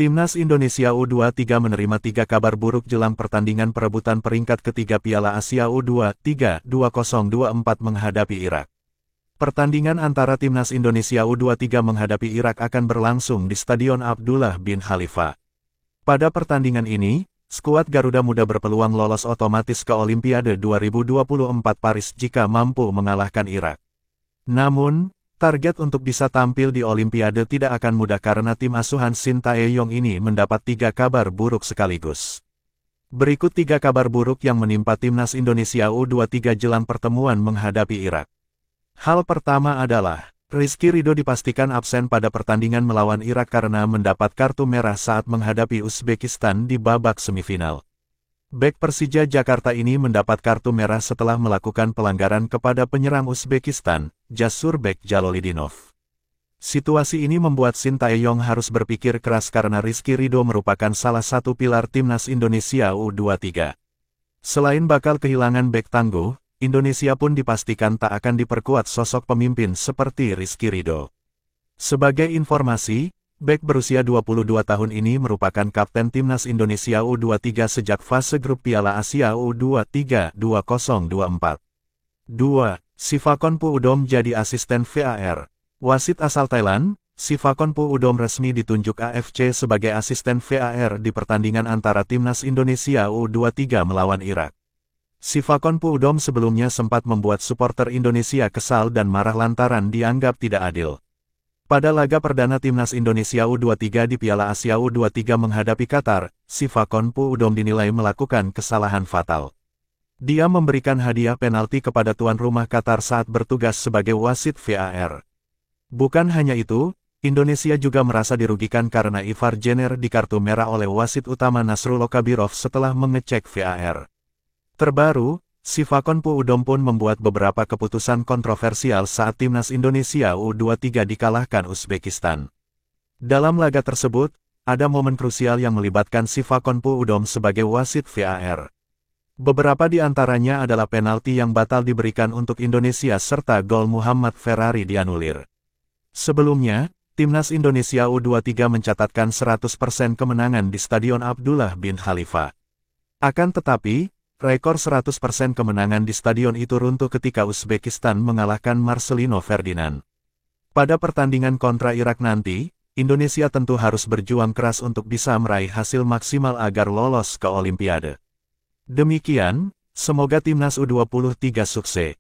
Timnas Indonesia U23 menerima 3 kabar buruk jelang pertandingan perebutan peringkat ketiga Piala Asia U23 2024 menghadapi Irak. Pertandingan antara Timnas Indonesia U23 menghadapi Irak akan berlangsung di Stadion Abdullah bin Khalifa. Pada pertandingan ini, skuad Garuda Muda berpeluang lolos otomatis ke Olimpiade 2024 Paris jika mampu mengalahkan Irak. Namun, target untuk bisa tampil di Olimpiade tidak akan mudah karena tim asuhan Shin Tae-yong ini mendapat 3 kabar buruk sekaligus. Berikut 3 kabar buruk yang menimpa Timnas Indonesia U23 jelang pertemuan menghadapi Irak. Hal pertama adalah, Rizky Ridho dipastikan absen pada pertandingan melawan Irak karena mendapat kartu merah saat menghadapi Uzbekistan di babak semifinal. Bek Persija Jakarta ini mendapat kartu merah setelah melakukan pelanggaran kepada penyerang Uzbekistan, Jasurbek Jalolidinov. Situasi ini membuat Shin Tae-yong harus berpikir keras karena Rizky Ridho merupakan salah satu pilar Timnas Indonesia U23. Selain bakal kehilangan bek tangguh, Indonesia pun dipastikan tak akan diperkuat sosok pemimpin seperti Rizky Ridho. Sebagai informasi, bek berusia 22 tahun ini merupakan kapten Timnas Indonesia U23 sejak fase grup Piala Asia U23 2024. 2. Sivakonpu Udom jadi asisten VAR. Wasit asal Thailand, Sivakonpu Udom resmi ditunjuk AFC sebagai asisten VAR di pertandingan antara Timnas Indonesia U23 melawan Irak. Sivakonpu Udom sebelumnya sempat membuat supporter Indonesia kesal dan marah lantaran dianggap tidak adil. Pada laga perdana Timnas Indonesia U23 di Piala Asia U23 menghadapi Qatar, Sivakonpu Udom dinilai melakukan kesalahan fatal. Dia memberikan hadiah penalti kepada tuan rumah Qatar saat bertugas sebagai wasit VAR. Bukan hanya itu, Indonesia juga merasa dirugikan karena Ivar Jenner di kartu merah oleh wasit utama Nasrullah Kabirov setelah mengecek VAR. Terbaru, Sivakonpu Udom pun membuat beberapa keputusan kontroversial saat Timnas Indonesia U23 dikalahkan Uzbekistan. Dalam laga tersebut, ada momen krusial yang melibatkan Sivakonpu Udom sebagai wasit VAR. Beberapa di antaranya adalah penalti yang batal diberikan untuk Indonesia serta gol Muhammad Ferrari dianulir. Sebelumnya, Timnas Indonesia U23 mencatatkan 100% kemenangan di Stadion Abdullah bin Khalifa. Akan tetapi, rekor 100% kemenangan di stadion itu runtuh ketika Uzbekistan mengalahkan Marcelino Ferdinand. Pada pertandingan kontra Irak nanti, Indonesia tentu harus berjuang keras untuk bisa meraih hasil maksimal agar lolos ke Olimpiade. Demikian, semoga Timnas U23 sukses.